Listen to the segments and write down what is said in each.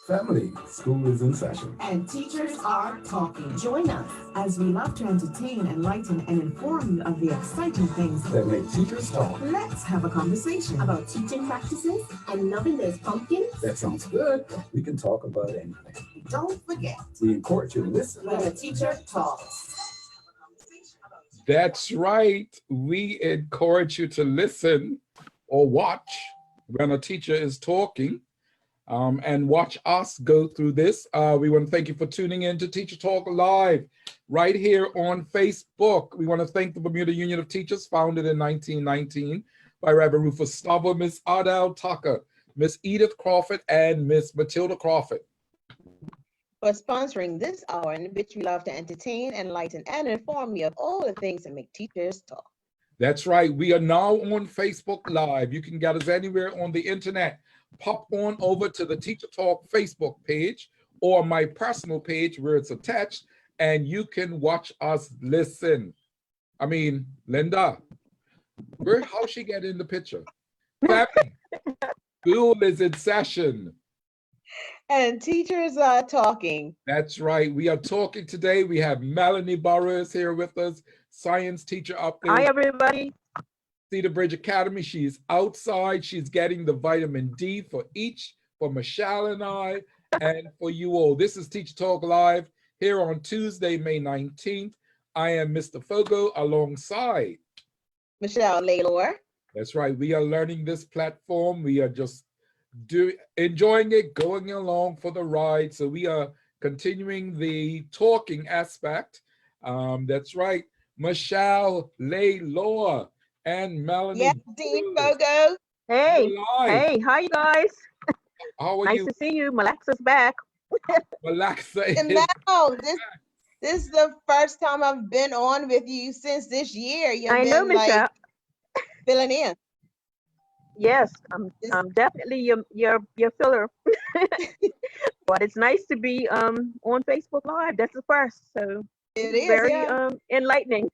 Family, school is in session. And teachers are talking. Join us as we love to entertain, enlighten, and inform you of the exciting things That make teachers talk. Let's have a conversation about teaching practices and loving those pumpkins. That sounds good. We can talk about anything. Don't forget, We encourage you to listen. when a teacher talks. That's right. We encourage you to listen or watch when a teacher is talking, and watch us go through this. We want to thank you for tuning in to Teacher Talk Live right here on Facebook. We want to thank the Bermuda Union of Teachers, founded in 1919 by Reverend Rufus Stubble, Miss Ardell Tucker, Miss Edith Crawford, and Miss Matilda Crawford, for sponsoring this hour in which we love to entertain, enlighten, and inform you of all the things that make teachers talk. That's right. We are now on Facebook Live. You can get us anywhere on the internet. Pop on over to the Teacher Talk Facebook page or my personal page where it's attached, and you can watch us listen. I mean, Linda, how'd she get in the picture? Family, school is in session. And teachers are talking. That's right. We are talking today. We have Melanie Burrows here with us, science teacher up there. Hi, everybody. Cedar Bridge Academy. She's outside. She's getting the vitamin D for Michelle and I, and for you all. This is Teacher Talk Live here on Tuesday, May 19th. I am Mr. Foggo alongside Michelle Laylor. That's right. We are learning this platform. We are just enjoying it, going along for the ride. So we are continuing the talking aspect. That's right. Michelle Laylor and Melanie. Yes, Dean Foggo. Hey, hey, hi you guys. How are nice you? to see you. Malaxa's back. Malaxa. And now, this is the first time I've been on with you since this year. I know, Michelle. Like, filling in. Yes, I'm definitely your filler. But it's nice to be on Facebook Live. That's the first, so it is very yeah. Enlightening.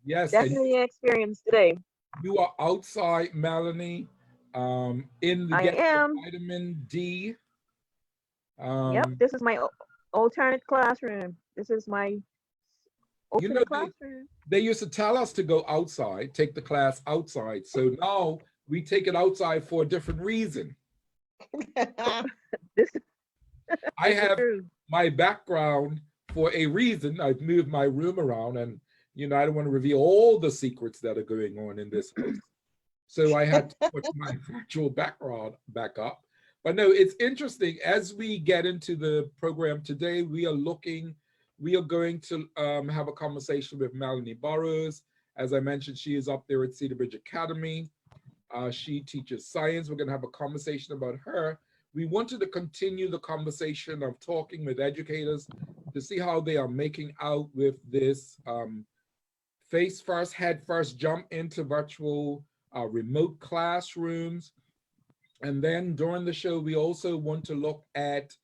Yes, definitely an experience today. You are outside, Melanie. In the vitamin D. Yep, this is my alternate classroom. This is my alternate classroom. They used to tell us to go outside, take the class outside. So now we take it outside for a different reason. I have my background for a reason. I've moved my room around, and I don't want to reveal all the secrets that are going on in this house. So I had to put my virtual background back up. But no, it's interesting. As we get into the program today, we are going to have a conversation with Melanie Burrows. As I mentioned, she is up there at Cedar Bridge Academy. She teaches science. We're going to have a conversation about her. We wanted to continue the conversation of talking with educators to see how they are making out with this face first, head first jump into virtual remote classrooms. And then during the show, we also want to look at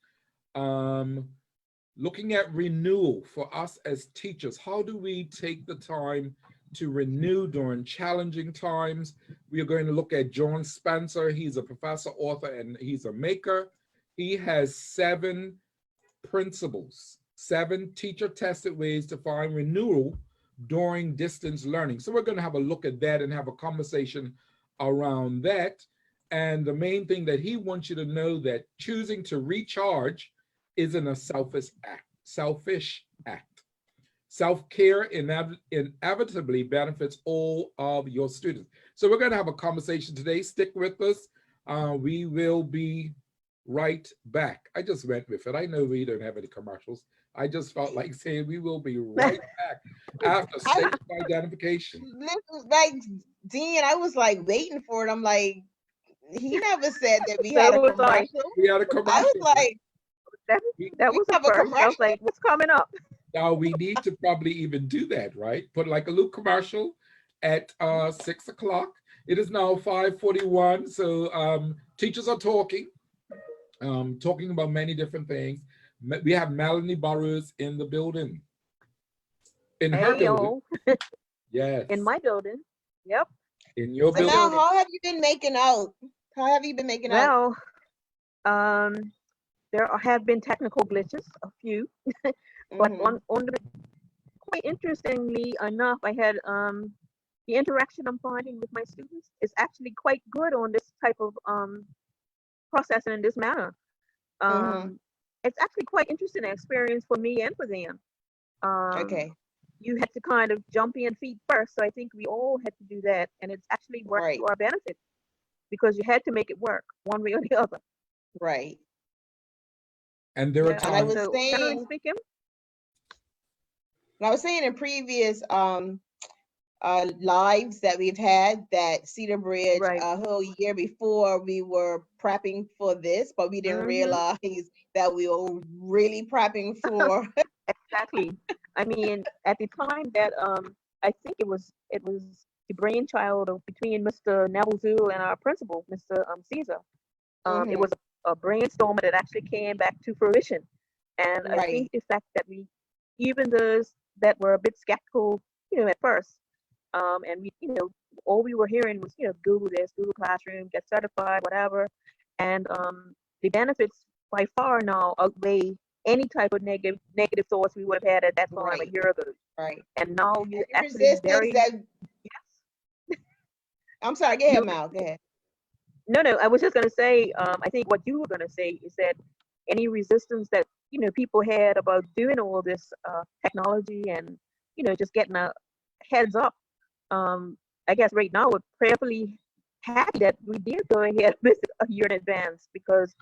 looking at renewal for us as teachers. How do we take the time to renew during challenging times? We are going to look at John Spencer. He's a professor, author, and he's a maker. He has 7 principles, 7 teacher-tested ways to find renewal during distance learning. So we're going to have a look at that and have a conversation around that. And the main thing that he wants you to know that choosing to recharge isn't a selfish act. Self-care inevitably benefits all of your students. So we're going to have a conversation today. Stick with us. We will be right back. I just went with it. I know we don't have any commercials. I just felt like saying we will be right back after safe identification. This was like, Dean, I was like waiting for it. I'm like, he never said that we had a commercial. We had a commercial. I was like, that was a first. I was like, what's coming up? Now we need to probably even do that, right? Put like a little commercial at 6 o'clock. It is now 5:41. So teachers are talking about many different things. We have Melanie Burrows in the building. In her building. Yes. In my building. Yep. In your building. Now, how have you been making out? How have you been making out? Well, have been technical glitches, a few, but Mhm. on the quite interestingly enough, I had the interaction I'm finding with my students is actually quite good on this type of processing in this manner. Mhm. Um, it's actually quite interesting experience for me and for them. Um, Okay. you had to kind of jump in feet first, so I think we all had to do that, and it's actually worked to Right. our benefit because you had to make it work one way or the other. Right. And there are Yeah. And I times, was So generally saying, speaking, and I was saying in previous lives that we've had that Cedar Bridge right. a whole year before we were prepping for this, but we didn't Hmm. realize that we were really prepping for. Exactly. I mean, at the time that I think it was the brainchild of between Mr. Nabuzul and our principal, Mr. Caesar. It Hmm. was a brainstorm that actually came back to fruition. And I think Right, the fact that even those that were a bit skeptical, at first, and all we were hearing was, Google this, Google Classroom, get certified, whatever. And the benefits by far now outweigh any type of negative thoughts we would have had at that time a right, year ago. right. And now And you're the actually resistance very, that, yes, I'm sorry, go you ahead, were, Mal, go ahead. no, no, I was just going to say, I think what you were going to say is that any resistance that, people had about doing all this technology and, just getting a heads up. um, I guess right now we're prayerfully happy that we did go ahead with it a year in advance because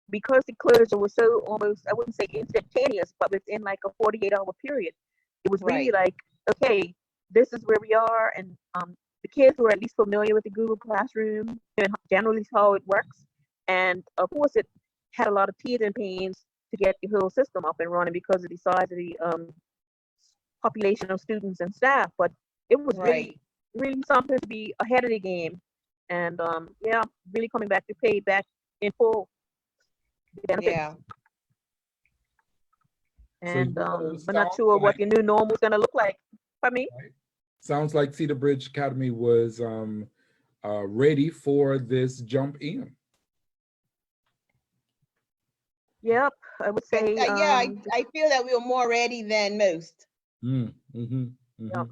the closure was so almost, I wouldn't say instantaneous, but within like a 48-hour period. It was really Right, like, okay, this is where we are, and the kids were at least familiar with the Google Classroom and generally how it works. And of course, it had a lot of tears and pains to get the whole system up and running because of the size of the population of students and staff. But it was right. really, really something to be ahead of the game, and yeah, really coming back to pay back in full the benefits. Yeah. so And it we're not sounds sure what like, the new normal is going to look like for me. right? Sounds like Cedar Bridge Academy was ready for this jump in. Yep, I would say, Yeah, I feel that we were more ready than most. Mm, hmm, yeah, hmm.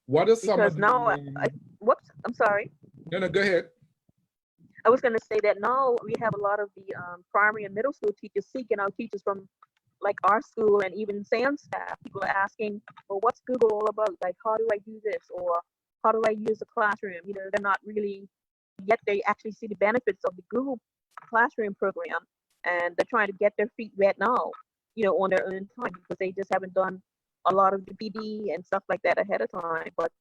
What are some because of now, the, whoops, I'm sorry. no, no, go ahead. I was going to say that now we have a lot of the primary and middle school teachers seeking out teachers from like our school and even SAM staff. People are asking, well, what's Google all about? Like, how do I do this? Or how do I use the classroom? They're not really, yet they actually see the benefits of the Google Classroom program, and they're trying to get their feet wet now, on their own time because they just haven't done a lot of the PD and stuff like that ahead of time. But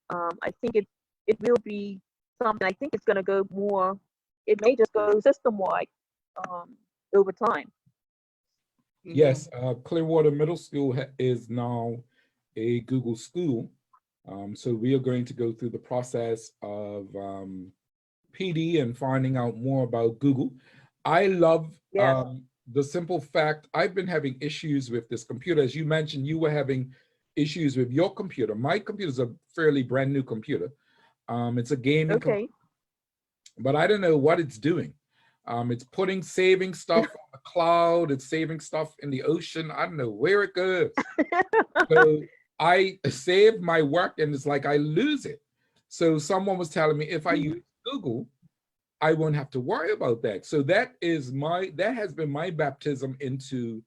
I think it will be something. I think it's going to go more. It may just go system wide um, over time. Hmm. Yes, Clearwater Middle School is now a Google school. So we are going to go through the process of PD and finding out more about Google. I love Yes. the simple fact I've been having issues with this computer. As you mentioned, you were having issues with your computer. My computer is a fairly brand new computer. It's a gaming computer, Okay. but I don't know what it's doing. It's saving stuff on the cloud. It's saving stuff in the ocean. I don't know where it goes. So I save my work and it's like I lose it. So someone was telling me if I Mhm. use Google, I won't have to worry about that. So that has been my baptism into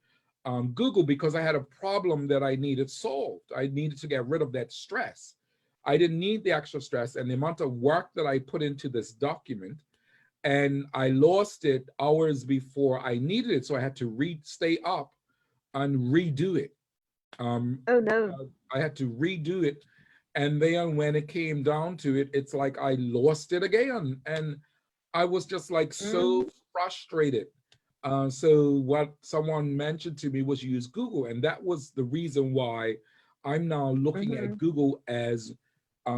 Google because I had a problem that I needed solved. I needed to get rid of that stress. I didn't need the extra stress and the amount of work that I put into this document, and I lost it hours before I needed it. So I had to stay up and redo it. Um, Oh no. I had to redo it. And then when it came down to it, it's like I lost it again. And I was just like so Hmm. frustrated. So what someone mentioned to me was use Google. And that was the reason why I'm now looking at Hmm. Google as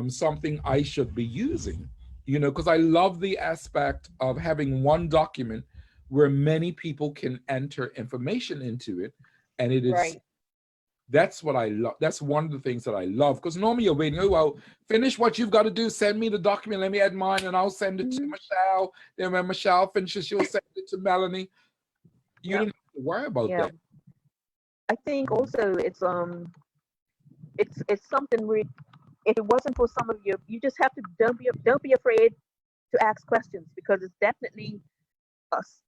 something I should be using, because I love the aspect of having one document where many people can enter information into it. And Right. that's what I love. That's one of the things that I love. Because normally you're waiting, oh, well, finish what you've got to do. Send me the document. Let me add mine and I'll send it to Hmm. Michelle. Then when Michelle finishes, she'll send it to Melanie. you Yep. didn't have to worry about Yeah. that. I think also it's something where if it wasn't for some of you just have to don't be afraid to ask questions because it's definitely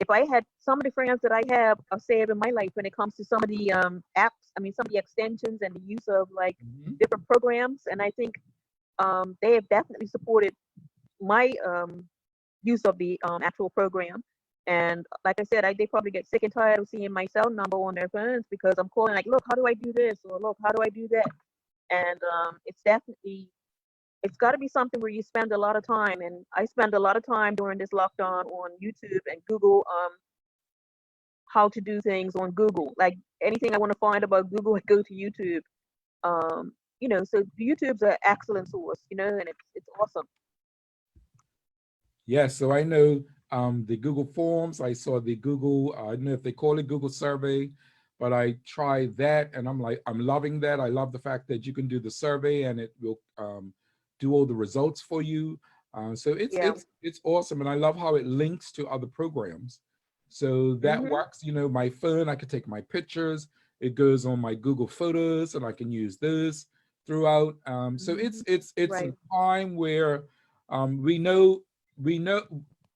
if I had some of the friends that I have saved in my life when it comes to some of the apps, I mean some of the extensions and the use of like Mhm. different programs, and I think they have definitely supported my use of the actual program. And like I said, they probably get sick and tired of seeing my cell number on their phones because I'm calling like, look, how do I do this? Or look, how do I do that? And it's got to be something where you spend a lot of time. And I spend a lot of time during this lockdown on YouTube and Google how to do things on Google. Like anything I want to find about Google, I go to YouTube. So YouTube's an excellent source, and it's awesome. Yes, so I know the Google Forms. I saw the Google, I don't know if they call it Google Survey, but I tried that and I'm loving that. I love the fact that you can do the survey and it will do all the results for you. So Yeah. it's awesome, and I love how it links to other programs. So that Mm-hmm. works. My phone, I can take my pictures. It goes on my Google Photos, and I can use those throughout. So it's a Right. time where we know we know.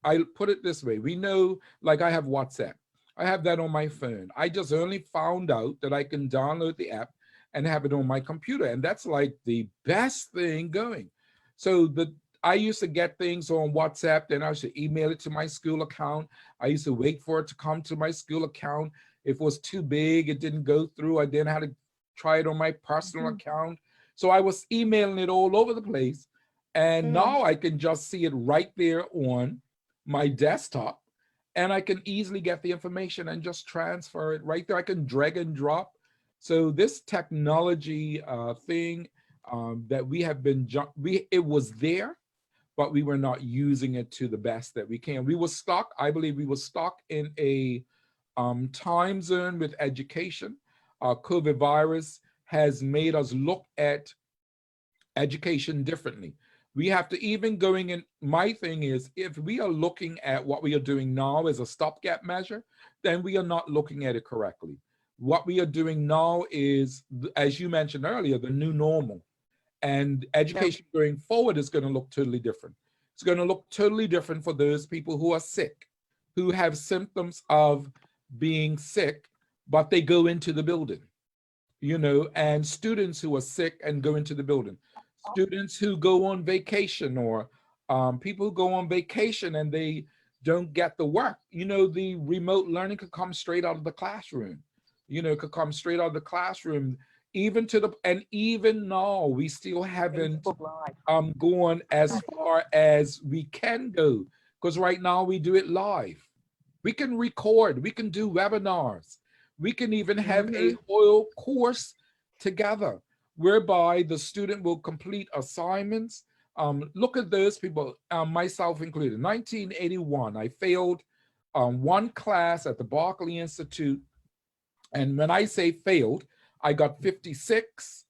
I put it this way: we know, like I have WhatsApp. I have that on my phone. I just only found out that I can download the app and have it on my computer, and that's like the best thing going. So I used to get things on WhatsApp, then I used to email it to my school account. I used to wait for it to come to my school account. If it was too big, it didn't go through. I then had to try it on my personal Mm-hmm. account. So I was emailing it all over the place. And Mm-hmm. now I can just see it right there on my desktop, and I can easily get the information and just transfer it right there. I can drag and drop. So this technology thing that we have been, it was there, but we were not using it to the best that we can. We were stuck, I believe we were stuck in a time zone with education. COVID virus has made us look at education differently. We have to even going in, my thing is, if we are looking at what we are doing now as a stopgap measure, then we are not looking at it correctly. What we are doing now is, as you mentioned earlier, the new normal. And Yep. education going forward is going to look totally different. It's going to look totally different for those people who are sick, who have symptoms of being sick, but they go into the building, and students who are sick and go into the building, students who go on vacation, or people who go on vacation and they don't get the work. The remote learning could come straight out of the classroom. It could come straight out of the classroom, and even now we still haven't Facebook Live. gone as far as we can go, because right now we do it live. We can record, we can do webinars, we can even have Mm-hmm. a whole course together whereby the student will complete assignments. Look at those people, myself included. 1981, I failed one class at the Berkeley Institute. And when I say failed, I got 56%,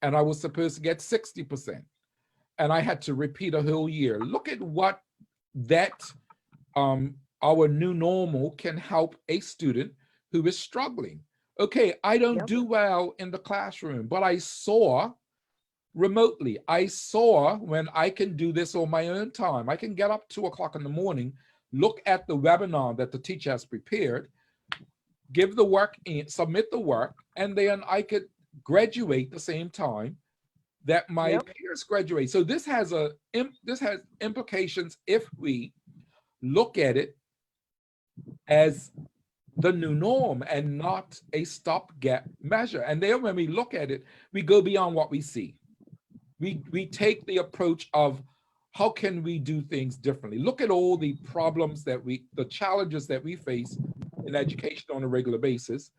and I was supposed to get 60%. And I had to repeat a whole year. Look at what that our new normal can help a student who is struggling. Okay, I don't Yep. do well in the classroom, but I saw remotely. I saw when I can do this on my own time. I can get up 2 o'clock in the morning, look at the webinar that the teacher has prepared, give the work in, submit the work, and then I could graduate the same time that my Yep. peers graduate. So this has implications if we look at it as the new norm and not a stopgap measure. And then when we look at it, we go beyond what we see. We take the approach of how can we do things differently? Look at all the problems the challenges that we face in education on a regular basis.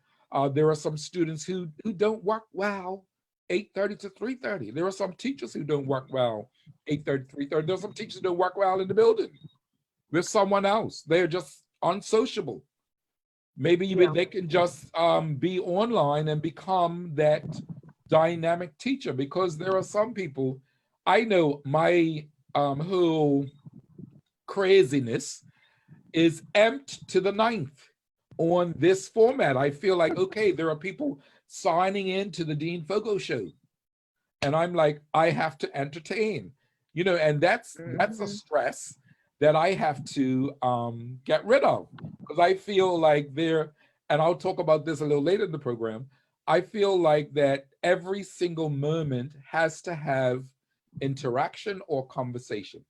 There are some students who don't work well 8:30 to 3:30. There are some teachers who don't work well 8:30 to 3:30. There are some teachers who don't work well in the building with someone else. They're just unsociable. Maybe Yeah. they can just be online and become that dynamic teacher, because there are some people, I know my whole craziness is amped to the ninth. on this format. I feel like, okay, there are people signing in to the Dean Foggo show. And I'm like, I have to entertain, and that's a stress that I have to get rid of, because I feel like and I'll talk about this a little later in the program, I feel like that every single moment has to have interaction or conversation.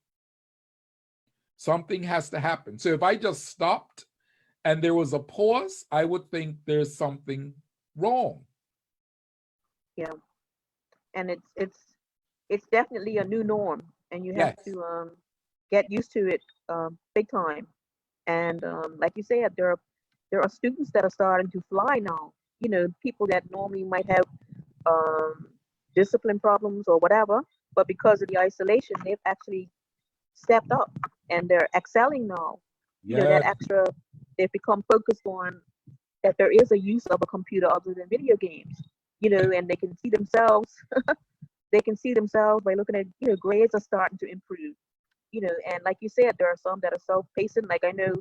Something has to happen. So if I just stopped and there was a pause, I would think there's something wrong. Yeah, and it's definitely a new norm, and you have Yes. to get used to it big time. And like you said, there are students that are starting to fly now. People that normally might have um, discipline problems or whatever, but because of the isolation, they've actually stepped up and they're excelling now. That Yes. extra, they've become focused on that there is a use of a computer other than video games. And they can see themselves. They can see themselves by looking at, grades are starting to improve. And like you said, there are some that are self-pacing. Like I know,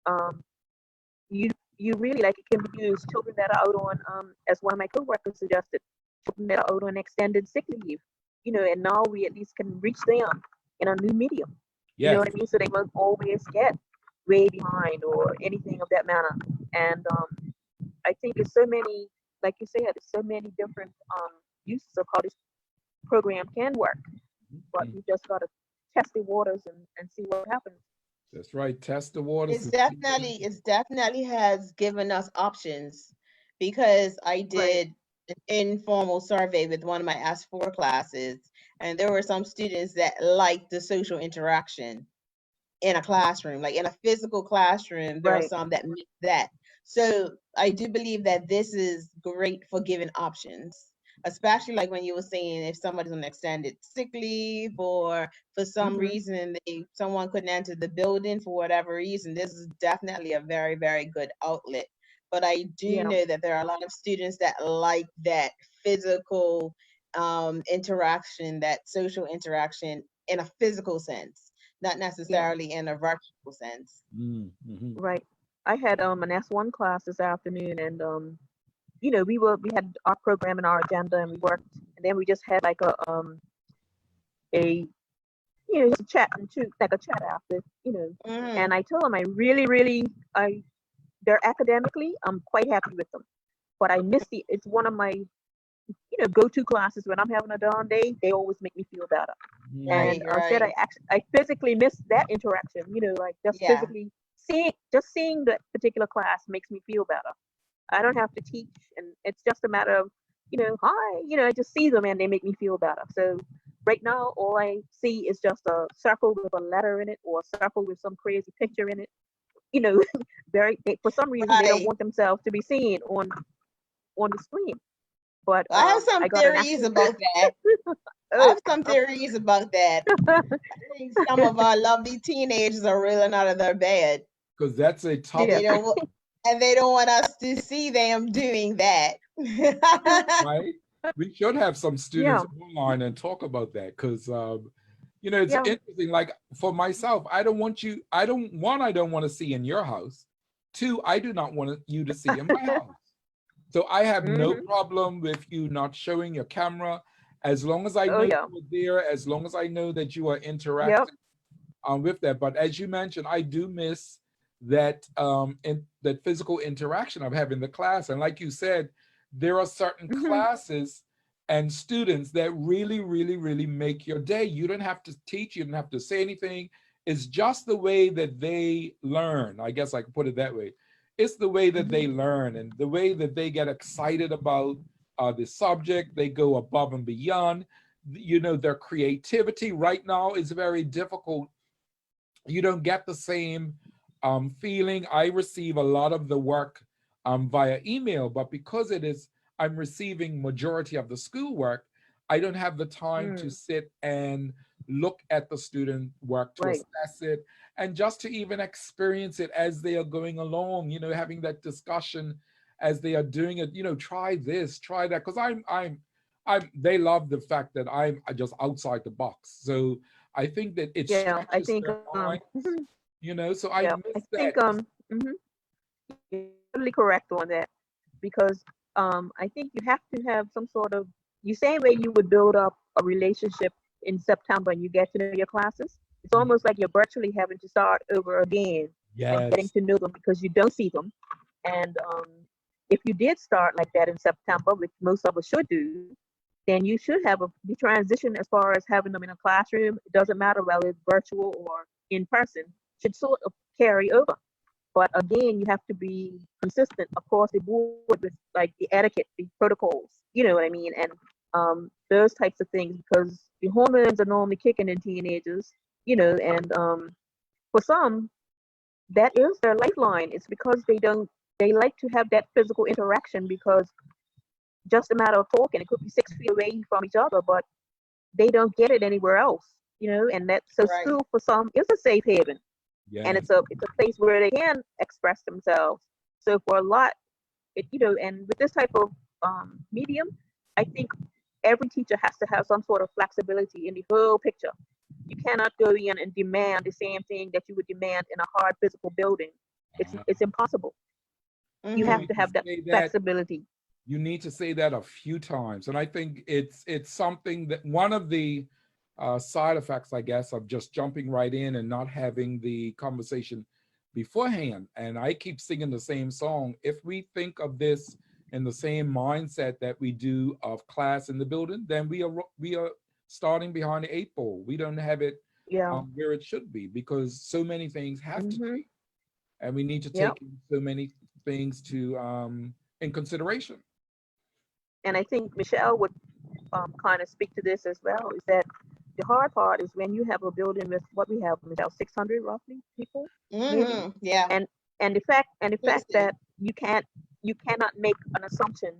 um, you really like it can be used. Children that are out on, as one of my coworkers suggested, children that are out on extended sick leave. And now we at least can reach them in a new medium. You know Yes. what I mean? So they won't always get way behind or anything of that manner. And I think there's so many, like you said, there's so many different uses of how this program can work. But you just gotta test the waters and see what happens. That's right. Test the waters. It's definitely has given us options, because I Right. did an informal survey with one of my S4 classes, and there were some students that liked the social interaction in a classroom, like in a physical classroom. There are Right. some that missed that. So I do believe that this is great for giving options, especially like when you were saying if somebody's on extended sick leave, or for some Hmm. reason someone couldn't enter the building for whatever reason. This is definitely a very, very good outlet. But I do Yeah. know that there are a lot of students that like that physical interaction, that social interaction in a physical sense, not Yeah. necessarily in a virtual sense. Mm-hmm. Right. I had an S1 class this afternoon, and we had our program and our agenda, and we worked, and then we just had like a just a chat and two like a chat after, Mm, and I told them I really really they're academically I'm quite happy with them, but I miss it's one of my go-to classes when I'm having a down day. They always make me feel better. right, And said right. I physically miss that interaction. Like just Yeah. physically seeing that particular class makes me feel better. I don't have to teach, and it's just a matter of hi, I just see them and they make me feel better. So right now, all I see is just a circle with a letter in it, or a circle with some crazy picture in it. You know, for some reason they don't Right. want themselves to be seen on the screen. But I have some I got an theories actual about that. I oh have some theories about that. I think some of our lovely teenagers are reeling out of their bed, Because that's a and yeah. topic, they don't want us to see them doing that. right? We should have some Yeah. students online and talk about that, because it's Yeah. interesting. Like for myself, I don't want to see in your house. Two, I do not want you to see in my house. So I have no Hmm. problem with you not showing your camera, as long as I Oh know yeah. you're there, as long as I know that you are Yep. interacting with that. But as you mentioned, I do miss that physical interaction of having the class. And like you said, there are certain Hmm. classes and students that really, really, really make your day. You don't have to teach, you don't have to say anything. It's just the way that they learn. I guess I could put it that way. It's the way that they learn and the way that they get excited about the subject. They go above and beyond. Their creativity right now is very difficult. You don't get the same feeling. I receive a lot of the work via email, but because I'm receiving majority of the schoolwork, I don't have the time to Mm, sit and look at the student work, to right. assess it, and just to even experience it as they are going along, having that discussion as they are doing it, try this, try that. Because they love the fact that I'm just outside the box. So I think that it Yeah. I stretches think their minds, so I yeah. I miss think that. mhm. You're totally correct on that because I think you have to have some sort of you same way you would build up a relationship in September and you get to know your classes. It's Mhm. almost like you're virtually having to start over again and getting Yes. to know them because you don't see them. And if you did start like that in September, which most of us should do, then you should have the transition as far as having them in a classroom. It doesn't matter whether it's virtual or in person, should sort of carry over. But again, you have to be consistent across the board with like the etiquette, the protocols, you know what I mean? And those types of things because the hormones are normally kicking in teenagers, and for some, that is their lifeline. It's because they like to have that physical interaction because just a matter of talking, it could be 6 feet away from each other, but they don't get it anywhere else, and that so Right. school for some is a safe haven and Yes. it's a place where they can express themselves. So for a lot, and with this type of medium, I think every teacher has to have some sort of flexibility in the whole picture. You cannot go in and demand the same thing that you would demand in a hard physical building. It's impossible. You You Mm-hmm. have need to to have that say that. flexibility. You need to say that a few times, and I think it's something that one of the side effects, I guess, of just jumping right in and not having the conversation beforehand. And I keep singing the same song. If we think of this in the same mindset that we do of class in the building, then we are starting behind the eight ball. We don't have it Yeah. where it should be because so many things have to Hmm. change, and we need to Yep. take so many things to in consideration. And I think Michelle would kind of speak to this as well. Is that the hard part is when you have a building with what we have, Michelle, 600 roughly people, maybe, Mm-hmm. Yeah. and the fact Listen. that you cannot make an assumption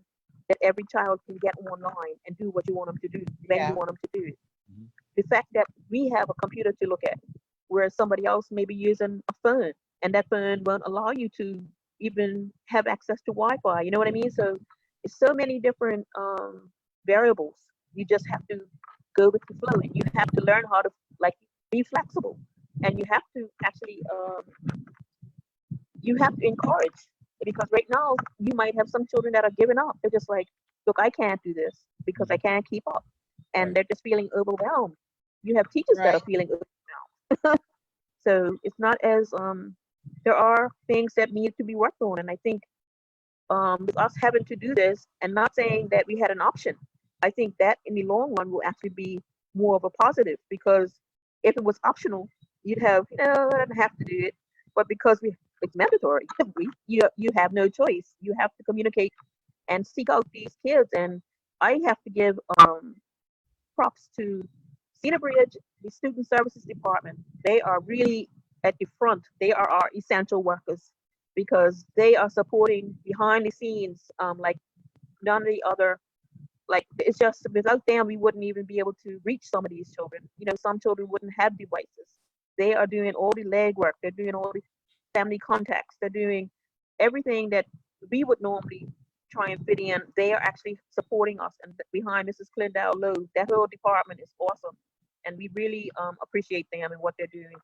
that every child can get online and do what you want them to do when you Yeah. want them to do it. Mhm. The fact that we have a computer to look at, whereas somebody else may be using a phone, and that phone won't allow you to even have access to Wi-Fi. You know what I mean? So it's so many different variables. You just have to go with the flow, and you have to learn how to like be flexible, and you have to actually you have to encourage because right now you might have some children that are giving up. They're just like, look, I can't do this because I Mhm. can't keep up, and Right. they're just feeling overwhelmed. You have teachers that are Right. feeling overwhelmed, so it's not as there are things that need to be worked on, and I think with us having to do this and not saying that we had an option, I think that in the long run will actually be more of a positive because if it was optional, you'd have, I don't have to do it. But because it's mandatory, you have no choice. You have to communicate and seek out these kids. And I have to give props to Cedar Bridge, the Student Services Department. They are really at the front. They are our essential workers because they are supporting behind the scenes, like none of the other. Like it's just without them, we wouldn't even be able to reach some of these children. Some children wouldn't have devices. They are doing all the legwork. They're doing all the family contacts. They're doing everything that we would normally try and fit in. They are actually supporting us. And behind Mrs. Clendell Lowe, that whole department is awesome. And we really appreciate them and what they're doing.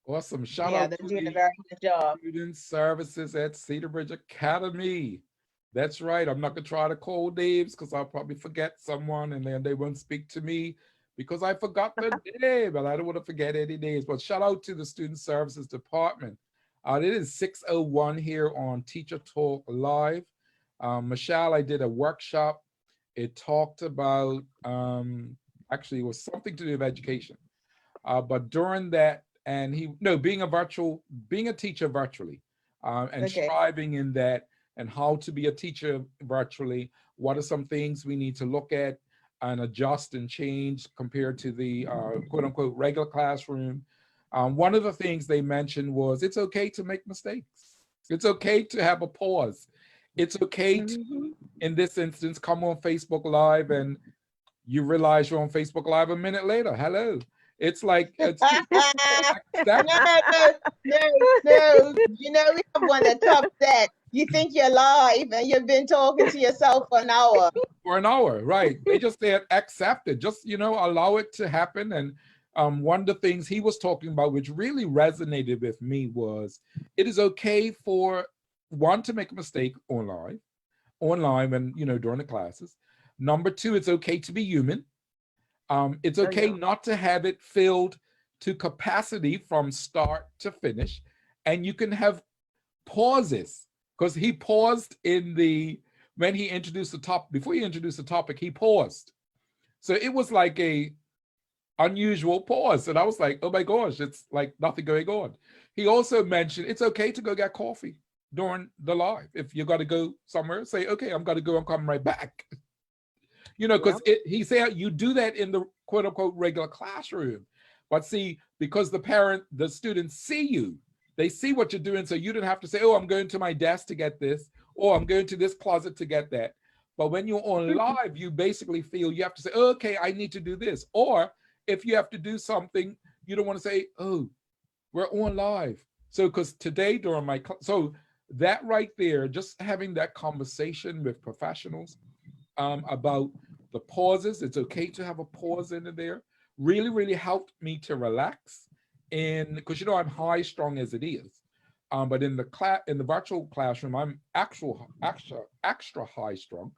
Awesome. Shout Yeah. out They're to doing a the very good job. student services at Cedar Bridge Academy. That's right. I'm not gonna try to call names because I'll probably forget someone and then they won't speak to me because I forgot the name, but I don't want to forget any names. But shout out to the student services department. It is 6:01 here on Teacher Talk Live. Michelle, I did a workshop. It talked about actually it was something to do with education. But during that, and he no being a teacher virtually, and Okay. striving in that, and how to be a teacher virtually. What are some things we need to look at and adjust and change compared to the quote unquote regular classroom? One of the things they mentioned was it's okay to make mistakes. It's okay to have a pause. It's okay to, Hmm. in this instance, come on Facebook Live and you realize you're on Facebook Live a minute later. Hello. It's like it's accept No, no, no, no. We have one that tops that. You think you're live and you've been talking to yourself for an hour. for an hour, right? They just said accept it. Just allow it to happen, and one of the things he was talking about, which really resonated with me, was it is okay for one to make a mistake online when, during the classes. Number two, it's okay to be human. It's okay not to have it filled to capacity from start to finish. And you can have pauses, because he paused when he introduced the topic. Before he introduced the topic, he paused. So it was like a unusual pause. And I was like, oh my gosh, it's like nothing going on. He also mentioned it's okay to go get coffee during the live. If you got to go somewhere, say, okay, I'm going to go, I'm coming right back. Because he said you do that in the quote unquote regular classroom. But see, because the students see you, they see what you're doing. So you don't have to say, oh, I'm going to my desk to get this, or I'm going to this closet to get that. But when you're on live, you basically feel you have to say, oh, okay, I need to do this. Or if you have to do something, you don't want to say, oh, we're on live. So because today during so that right there, just having that conversation with professionals about the pauses, it's okay to have a pause in there, really, really helped me to relax. Because I'm high strung as it is. But in the virtual classroom, I'm extra high strung.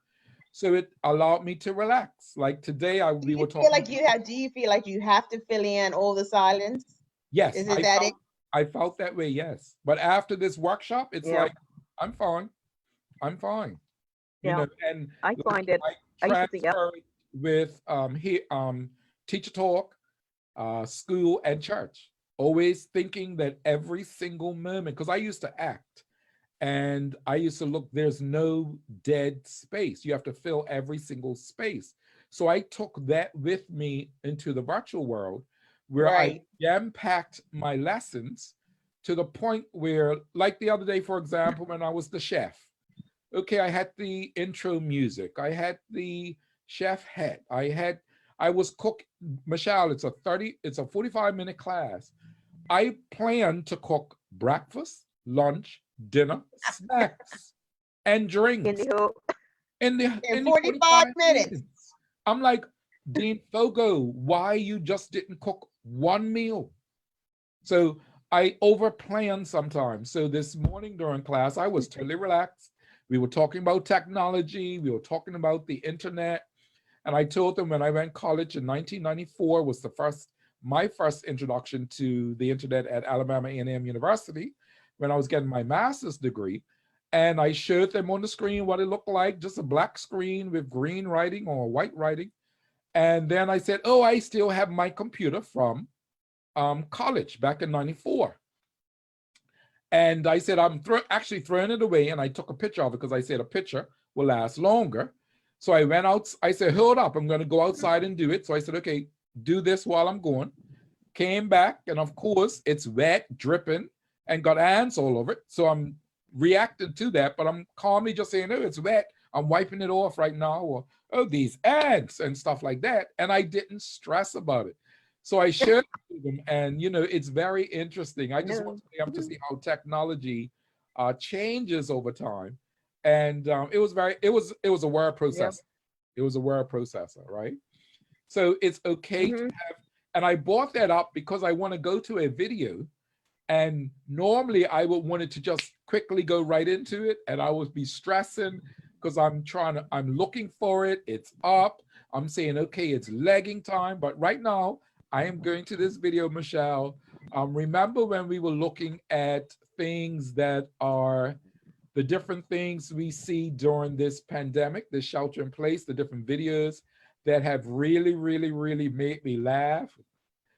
So it allowed me to relax. Like today, we were talking. Do you feel like you have to fill in all the silence? Yes, Is it that I felt that way. Yes, but after this workshop, it's like I'm fine. Yeah. And I find it. I transfer it with teacher talk, school, and church. Always thinking that every single moment, because I used to act. And I used to look, there's no dead space. You have to fill every single space. So I took that with me into the virtual world, where I jam-packed my lessons to the point where, like the other day, for example, when I was the chef, okay, I had the intro music, I had the chef hat, I was cooking. Michelle, it's a 45-minute class. I plan to cook breakfast, lunch, dinner, snacks, and drinks in 45 minutes. I'm like, Dean Foggo, why you just didn't cook one meal? So I overplan sometimes. So this morning during class, I was totally relaxed. We were talking about technology. We were talking about the internet. And I told them when I went to college in 1994 was my first introduction to the internet at Alabama A&M University, when I was getting my master's degree. And I showed them on the screen what it looked like, just a black screen with green writing or white writing. And then I said, oh, I still have my computer from college back in 94. And I said, I'm actually throwing it away. And I took a picture of it because I said a picture will last longer. So I went out, I said, hold up, I'm going to go outside and do it. So I said, okay, do this while I'm going. Came back, and of course, it's wet, dripping, and got ants all over it. So I'm reacting to that, but I'm calmly just saying, oh, it's wet. I'm wiping it off right now. Or, oh, these ants and stuff like that. And I didn't stress about it. So I shared it with them, and it's very interesting. I just want to see how technology changes over time. And it was a word processor. Yep. It was a word processor, right? So it's okay to have, and I brought that up because I want to go to a video, and normally I would want it to just quickly go right into it, and I would be stressing because I'm looking for it, it's up, I'm saying, okay, it's lagging time, but right now I am going to this video, Michelle. Remember when we were looking at things that are the different things we see during this pandemic, the shelter in place, the different videos that have really, really, really made me laugh.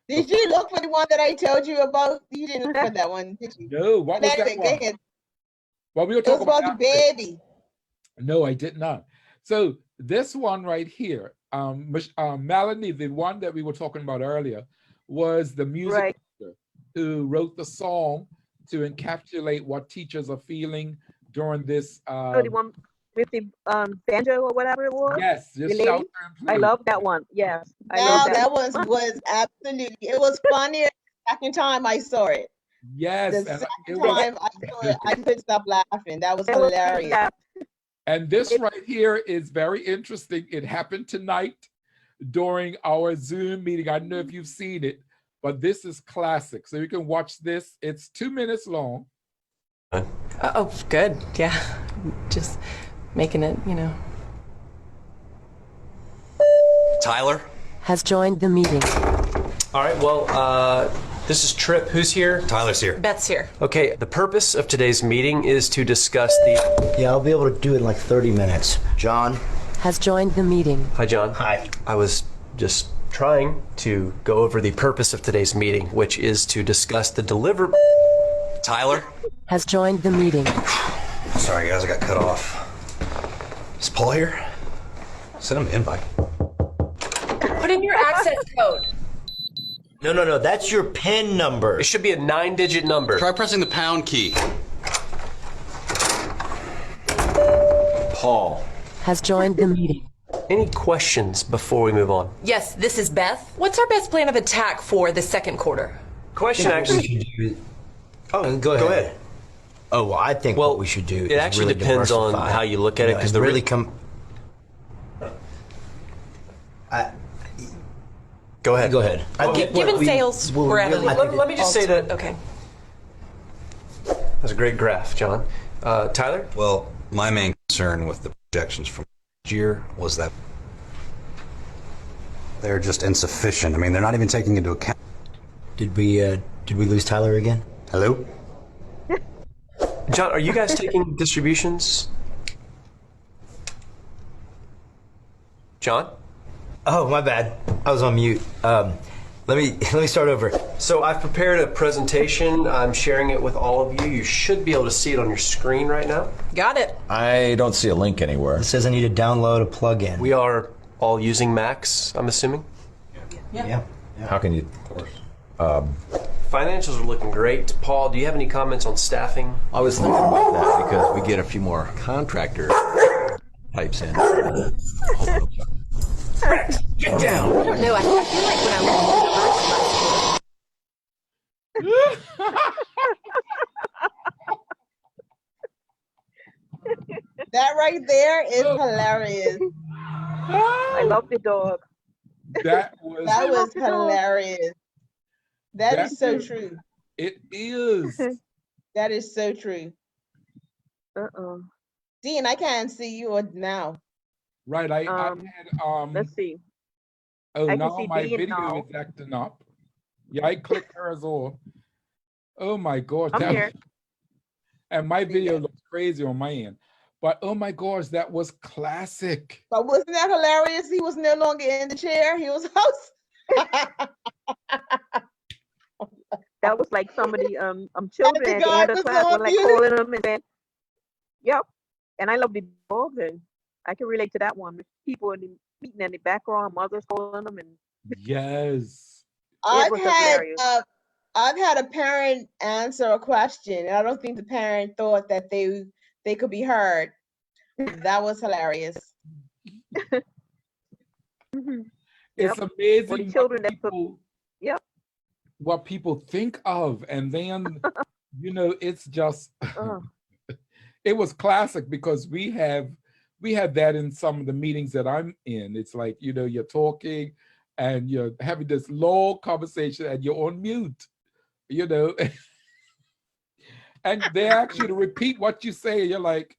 Did you look for the one that I told you about? You didn't look for that one, did you? No, what was that one? Well, we were talking about the baby. No, I did not. So this one right here, Melanie, the one that we were talking about earlier, was the music teacher who wrote the song to encapsulate what teachers are feeling during this. The one with the banjo or whatever it was. Yes, just shelter in place. I love that one. Yes, that was absolutely. It was funnier the second time I saw it. Yes, the second time I saw it, I couldn't stop laughing. That was hilarious. And this right here is very interesting. It happened tonight during our Zoom meeting. I don't know if you've seen it, but this is classic. So you can watch this. It's 2 minutes long. Oh, good. Yeah. Just making it, you know. Tyler? Has joined the meeting. All right, well, this is Tripp. Who's here? Tyler's here. Beth's here. Okay, the purpose of today's meeting is to discuss the... Yeah, I'll be able to do it in like 30 minutes. John? Has joined the meeting. Hi, John. Hi. I was just trying to go over the purpose of today's meeting, which is to discuss the Tyler? Has joined the meeting. Sorry, guys, I got cut off. Is Paul here? Send him an invite. Put in your access code. No, that's your PIN number. It should be a 9-digit number. Try pressing the pound key. Paul. Has joined the meeting. Any questions before we move on? Yes, this is Beth. What's our best plan of attack for the second quarter? Question actually... Oh, go ahead. Oh, well, I think what we should do it actually really depends on diversify. how you look at it, because the really Go ahead. Go ahead. I think Given sales, we're at a Let me just say that... Okay. That's a great graph, John. Tyler? Well, my main concern with the projections from last year was that they're just insufficient. I mean, they're not even taking into account. Did we lose Tyler again? Hello? John, are you guys taking distributions? John? Oh, my bad. I was on mute. Let me start over. So I've prepared a presentation. I'm sharing it with all of you. You should be able to see it on your screen right now. Got it. I don't see a link anywhere. It says I need to download a plugin. We are all using Macs, I'm assuming. Yeah. How can you? Financials are looking great. Paul, do you have any comments on staffing? I was thinking about that because we get a few more contractor types in. Get down. I don't know. I feel like when I was in That right there is hilarious. I love the dog. That was That was hilarious. That is so That's- true. it is. That is so true. Dean, I can't see you now. Right. I had Let's see. oh, I can now see my Dean video now. is acting up. Yeah, I clicked hers off. Oh my gosh. I'm here. And my video looks crazy on my end. But oh my gosh, that was classic. But wasn't that hilarious? He was no longer in the chair. He was host. That was like some of the children at the God end of was class on were like mute. calling them and saying, "Yep." And I love the dogs, and I can relate to that one. The people in the meeting in the background, mothers calling them, and Yes. I've was had hilarious. I've had a parent answer a question, and I don't think the parent thought that they could be heard. That was hilarious. It's Or amazing the children that put, people, yep. what people think of. And then, it's just, it was classic because we have that in some of the meetings that I'm in. It's like, you're talking and you're having this long conversation and you're on mute, and they ask you to repeat what you say. And you're like,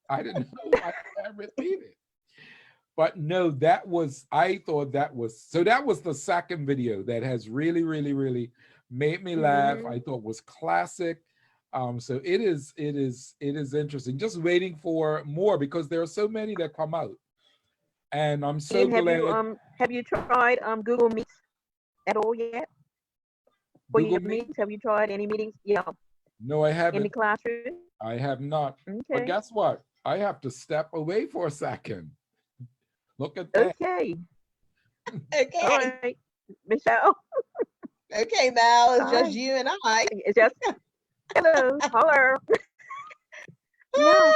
I didn't know I can't repeat it. But no, I thought that was the second video that has really, really, really made me laugh. I thought was classic. So it is interesting. Just waiting for more because there are so many that come out. And I'm so And glad. have you tried Google Meets at all yet? For Google your Meet? meetings, have you tried any meetings? Yeah, No, I in the haven't. classroom. I have not. But Okay. guess what? I have to step away for a second. Look at that. Okay. All Okay. right, Michelle. Okay, Mal, it's Hi. just you and I. It's just hello, holler. Yeah,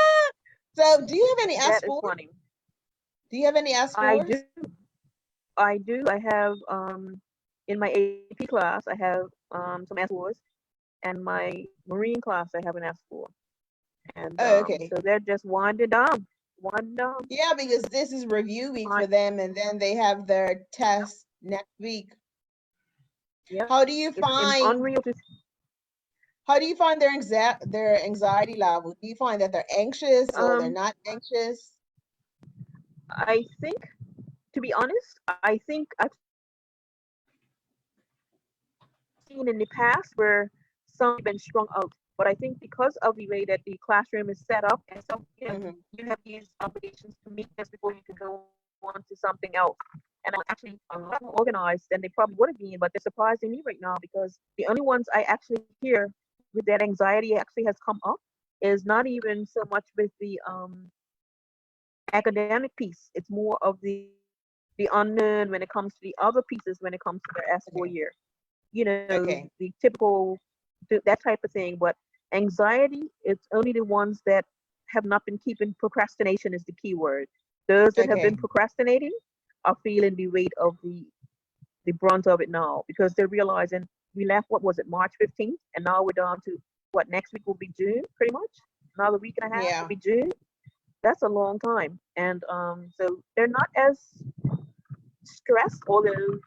So do you have any that is S4? funny. Do you have any I S4s? do. I do. I have in my AP class, I have some S4s, and my Marine class, I have an S4. And Oh, okay. so they're just winding down. Yeah, because this is review week for them, and then they have their test next week. Yeah. How do you It's find unreal to their anxiety level? Do you find that they're anxious or they're not anxious? I think, to be honest, I think I've seen in the past where some have been strung out. But I think because of the way that the classroom is set up, and so you have these obligations to meet this before you can go on to something else. And I'm actually a lot more organized than they probably would have been, but they're surprising me right now because the only ones I actually hear with that anxiety actually has come up is not even so much with the academic piece. It's more of the unknown when it comes to the other pieces when it comes to their S4 year. You know, the typical that type of thing. But anxiety, it's only the ones that have not been keeping procrastination is the key word. Those that have been procrastinating are feeling the weight of the brunt of it now because they're realizing we left, what was it, March 15th, and now we're down to what, next week will be June, pretty much. Another week and a half will be June. That's a long time. And so they're not as stressed, although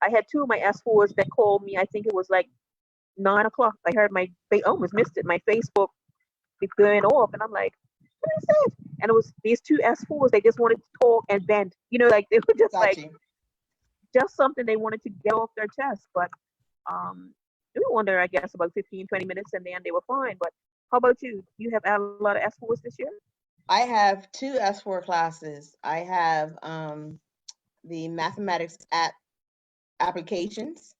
I had two of my S4s that called me. I think it was like 9 o'clock. I heard almost missed it. My Facebook be going off, and I'm like, what is that? And it was these two S4s. They just wanted to talk and vent. You know, like they were just just something they wanted to get off their chest. But we were under, I guess, about 15, 20 minutes, and then they were fine. But how about you? You have had a lot of S4s this year? I have two S4 classes. I have the mathematics applications.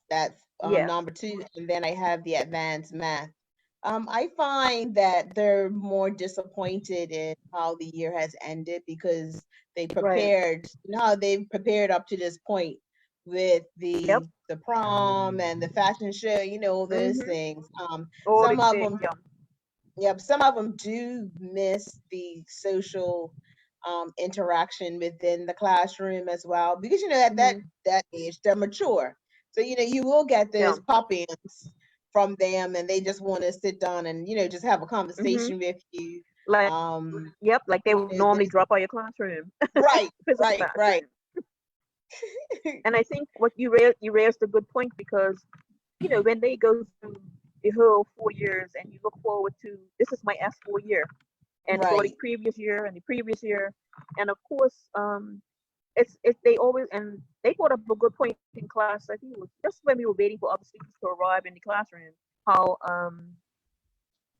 That's number 2, and then I have the advanced math. I find that they're more disappointed in how the year has ended because they prepared. No, they've prepared up to this point with the prom and the fashion show. You know those things. Some of them. Yep, some of them do miss the social interaction within the classroom as well because you know at that age they're mature, so you know you will get those pop-ins from them and they just want to sit down and you know just have a conversation with you. Like like they would normally drop out your classroom. Right. And I think what you raised a good point because you know when they go through the whole 4 years and you look forward to this is my S4 year and for the previous year and the previous year, and of course it's they always, and they brought up a good point in class. I think it was just when we were waiting for other students to arrive in the classroom, how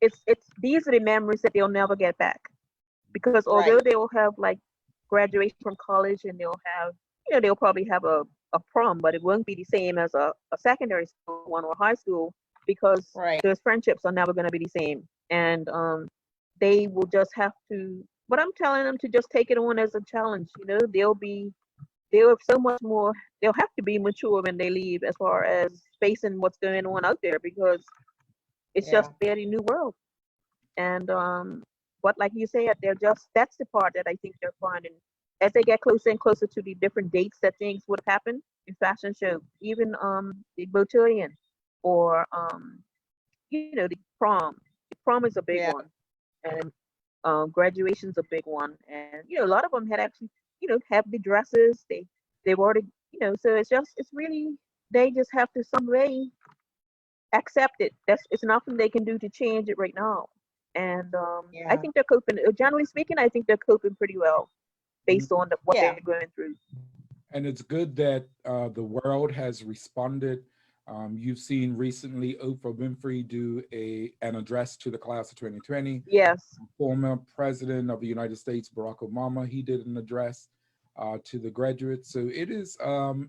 it's these are the memories that they'll never get back because although they will have like graduation from college and they'll have, you know, they'll probably have a prom, but it won't be the same as a secondary school one or high school because those friendships are never going to be the same. And they will just have to, but I'm telling them to just take it on as a challenge. You know, they'll have so much more, they'll have to be mature when they leave as far as facing what's going on out there because it's just a very new world. And but like you said, that's the part that I think they're finding as they get closer and closer to the different dates that things would happen in fashion show, even the botillion or you know, the prom. The prom is a big one, and graduation's a big one. And you know, a lot of them had actually, you know, have the dresses. They've already, you know, so it's really they just have to some way accept it. It's nothing they can do to change it right now. And I think they're coping. Generally speaking, I think they're coping pretty well based on what they're going through. And it's good that the world has responded. You've seen recently Oprah Winfrey do an address to the class of 2020. Yes. Former President of the United States, Barack Obama, he did an address to the graduates. So it is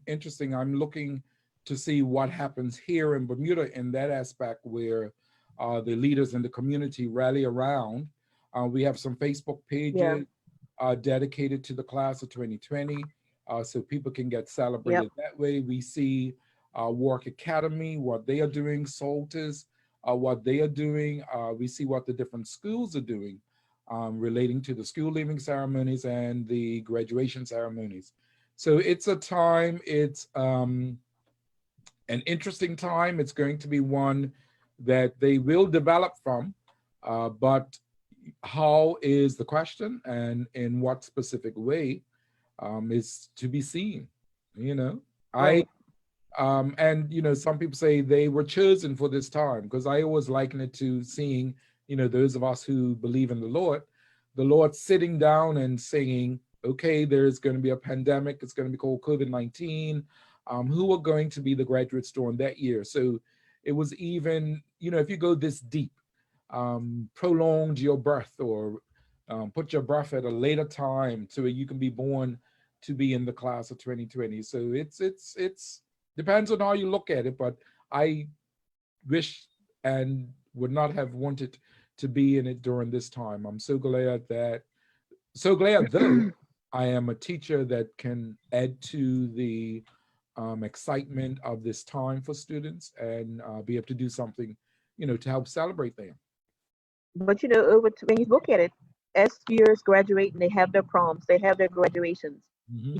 interesting. I'm looking to see what happens here in Bermuda in that aspect where the leaders in the community rally around. We have some Facebook pages dedicated to the class of 2020, so people can get celebrated that way. We see Work Academy, what they are doing, Soltis, what they are doing. We see what the different schools are doing relating to the school leaving ceremonies and the graduation ceremonies. So it's a time, it's an interesting time. It's going to be one that they will develop from, but how is the question, and in what specific way is to be seen. You know, And, you know, some people say they were chosen for this time, because I always liken it to seeing, you know, those of us who believe in the Lord sitting down and saying, okay, there's going to be a pandemic. It's going to be called COVID-19. Who are going to be the graduates during that year? So it was even, you know, if you go this deep, prolonged your birth, or put your birth at a later time so you can be born to be in the class of 2020. So it's depends on how you look at it, but I wish and would not have wanted to be in it during this time. I'm so glad though I am a teacher that can add to the excitement of this time for students, and be able to do something, you know, to help celebrate them. But you know, when you look at it, as years graduate and they have their proms, they have their graduations.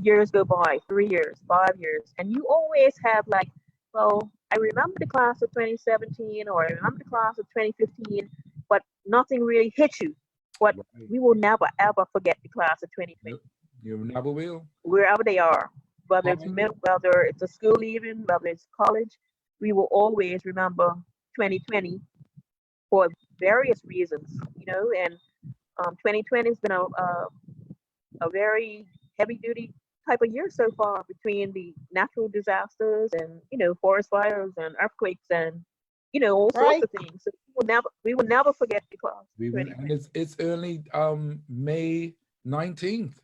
Years go by, 3 years, 5 years, and you always have like, well, I remember the class of 2017, or I remember the class of 2015, but nothing really hit you. But we will never ever forget the class of 2020. You never will. Wherever they are, whether it's a school leaving, whether it's college, we will always remember 2020 for various reasons, you know. And 2020 has been a very heavy duty type of year so far, between the natural disasters and, you know, forest fires and earthquakes and, you know, all sorts of things. So we will never forget the class. And it's only May 19th.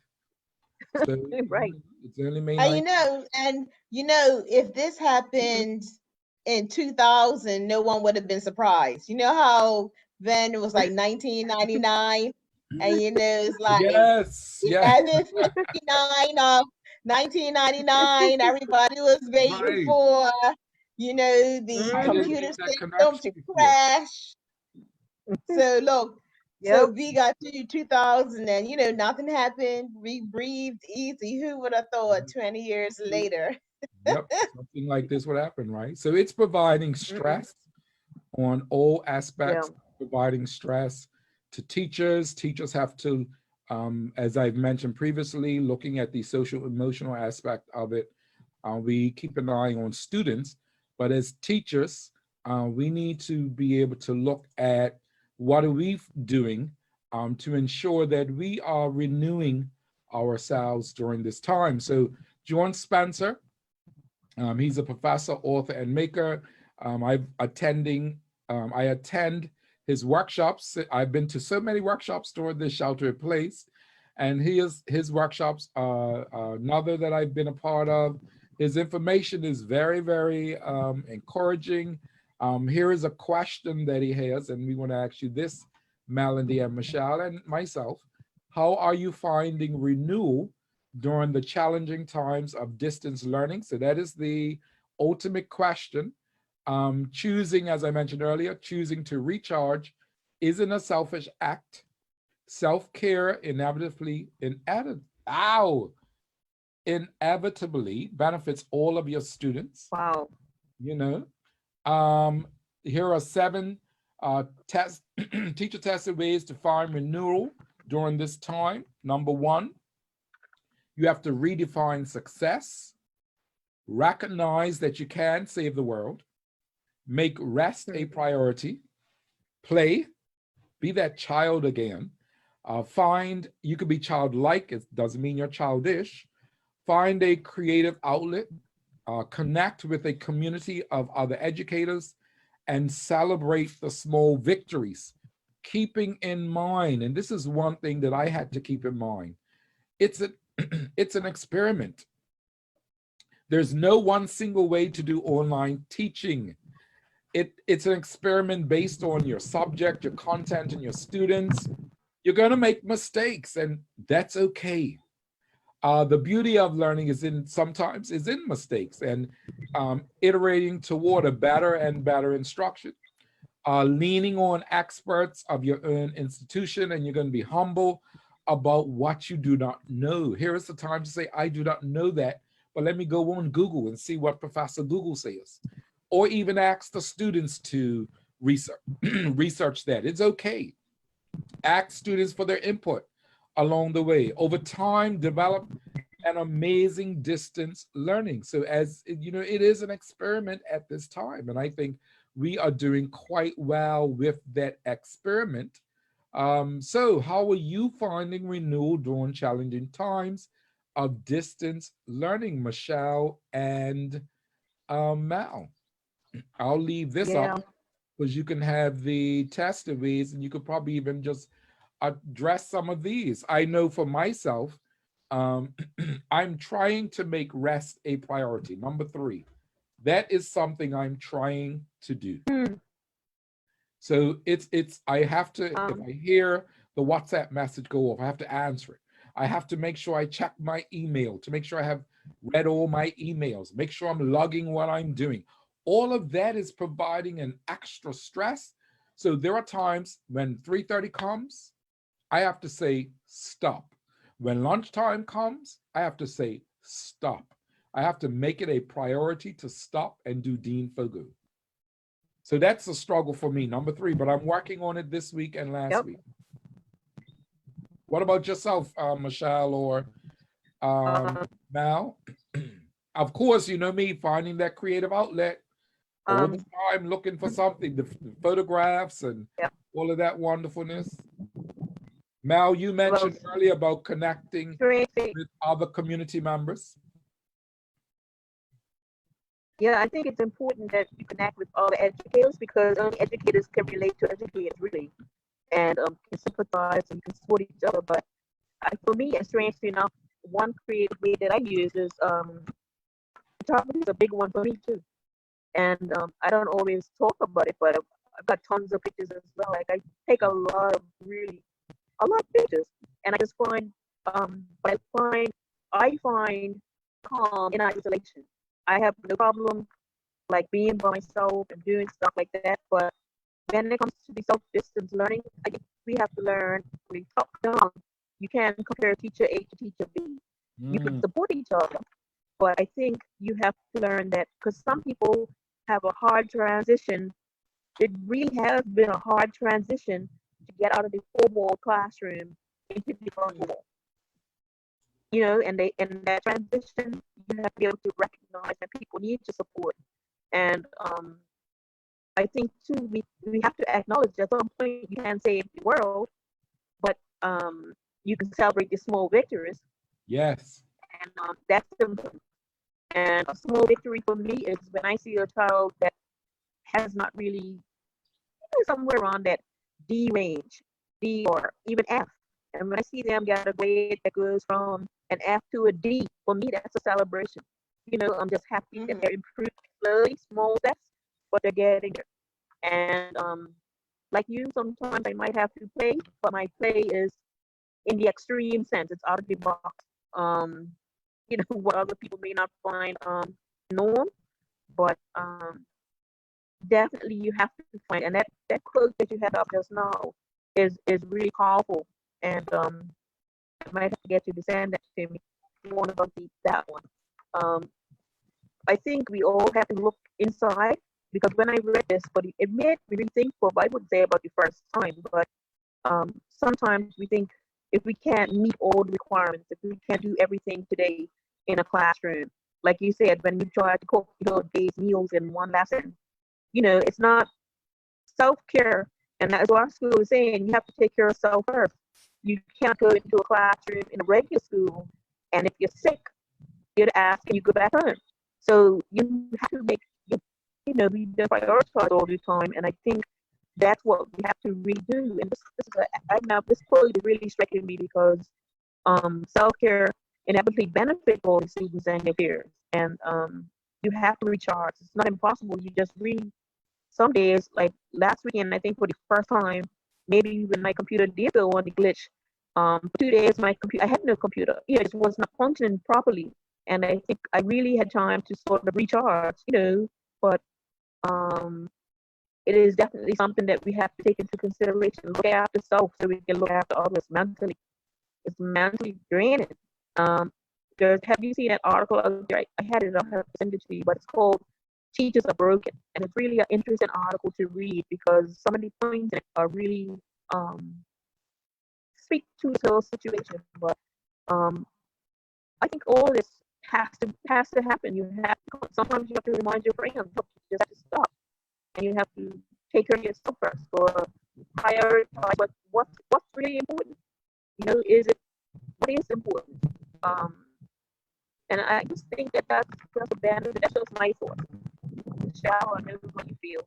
So right. It's only May 19th. And you know, if this happened in 2000, no one would have been surprised. You know how then it was like 1999, and you know, it's like 11:59 of 1999. Everybody was waiting for, you know, the computer system to crash. So look, so we got to 2000, and you know, nothing happened. We breathed easy. Who would have thought 20 years later? Yep, something like this would happen, right? So it's providing stress on all aspects, providing stress to teachers. Teachers have to, as I've mentioned previously, looking at the social emotional aspect of it. We keep an eye on students, but as teachers, we need to be able to look at what are we doing to ensure that we are renewing ourselves during this time. So John Spencer, he's a professor, author, and maker. I attend his workshops. I've been to so many workshops during this shelter in place, and his workshops are another that I've been a part of. His information is very, very encouraging. Here is a question that he has, and we want to ask you this, Melanie and Michelle and myself. How are you finding renewal during the challenging times of distance learning? So that is the ultimate question. Choosing, as I mentioned earlier, choosing to recharge isn't a selfish act. Self-care inevitably benefits all of your students. Wow. You know, here are 7 teacher-tested ways to find renewal during this time. Number 1, you have to redefine success. Recognize that you can save the world. Make rest a priority. Play. Be that child again. You could be childlike. It doesn't mean you're childish. Find a creative outlet. Connect with a community of other educators, and celebrate the small victories. Keeping in mind, and this is one thing that I had to keep in mind, it's an experiment. There's no one single way to do online teaching. It's an experiment based on your subject, your content, and your students. You're going to make mistakes, and that's okay. The beauty of learning sometimes is in mistakes, and iterating toward a better and better instruction. Leaning on experts of your own institution, and you're going to be humble about what you do not know. Here is the time to say, I do not know that, but let me go on Google and see what Professor Google says. Or even ask the students to research that. It's okay. Ask students for their input along the way. Over time, develop and amazing distance learning. So as you know, it is an experiment at this time. And I think we are doing quite well with that experiment. So how are you finding renewal during challenging times of distance learning, Michelle and Mal? I'll leave this up because you can have the test of these and you could probably even just address some of these. I know for myself, I'm trying to make rest a priority. Number 3, that is something I'm trying to do. So I have to, if I hear the WhatsApp message go off, I have to answer it. I have to make sure I check my email to make sure I have read all my emails, make sure I'm logging what I'm doing. All of that is providing an extra stress. So there are times when 3:30 comes, I have to say, stop. When lunchtime comes, I have to say, stop. I have to make it a priority to stop and do Dean Foggo. So that's a struggle for me, number 3, but I'm working on it this week and last week. What about yourself, Michelle or Mal? Of course, you know me, finding that creative outlet all the time, looking for something, the photographs and all of that wonderfulness. Mal, you mentioned earlier about connecting with other community members. Yeah, I think it's important that you connect with other educators because only educators can relate to educators really, and can sympathize and can support each other. But for me, strangely enough, one creative way that I use is photography is a big one for me too. And I don't always talk about it, but I've got tons of pictures as well. Like I take a lot of pictures, and I just find I find calm in isolation. I have no problem like being by myself and doing stuff like that. But when it comes to the self-distance learning, I think we have to learn we top down. You can't compare teacher A to teacher B. You can support each other, but I think you have to learn that because some people have a hard transition. It really has been a hard transition to get out of the four-wall classroom into the virtual. You know, and that transition, you have to be able to recognize that people need your support. And I think too, we have to acknowledge at some point you can't save the world, but you can celebrate the small victories. Yes. And that's important. And a small victory for me is when I see a child that has not really, somewhere around that D range, D or even F. And when I see them get a grade that goes from an F to a D, for me, that's a celebration. You know, I'm just happy that they're improving slowly, small steps, but they're getting there. And like you, sometimes I might have to play, but my play is in the extreme sense. It's out of the box. You know, what other people may not find norm, but definitely you have to find. And that quote that you had up just now is really powerful. And I might have to get you to send that to me. You want to go deep that one. I think we all have to look inside because when I read this, but it made me rethink what I would say about the first time. But sometimes we think if we can't meet all the requirements, if we can't do everything today in a classroom, like you said, when you try to cook days meals in one lesson, you know, it's not self-care. And that's what our school is saying. You have to take care of yourself first. You can't go into a classroom in a regular school, and if you're sick, you're asked, can you go back home? So you have to make, we don't prioritize all the time, and I think that's what we have to redo. And this quote is really striking me because self-care inevitably benefits all the students and their peers, and you have to recharge. It's not impossible. You just read. Some days, like last weekend, I think for the first time, maybe when my computer did go on the glitch, for 2 days I had no computer. It was not functioning properly, and I think I really had time to sort of recharge. But it is definitely something that we have to take into consideration. Look after self so we can look after others mentally. It's mentally draining. Have you seen that article out there? I had it on her to you, but it's called Teachers Are Broken, and it's really an interesting article to read because some of the points in it are really speak to the situation. But I think all this has to happen. Sometimes you have to remind your friends, look, you just have to stop, and you have to take care of yourself first, or prioritize what's really important. Is it what is important? Um, and I just think that's a bad. That's just my thoughts. Michelle, I know what you feel.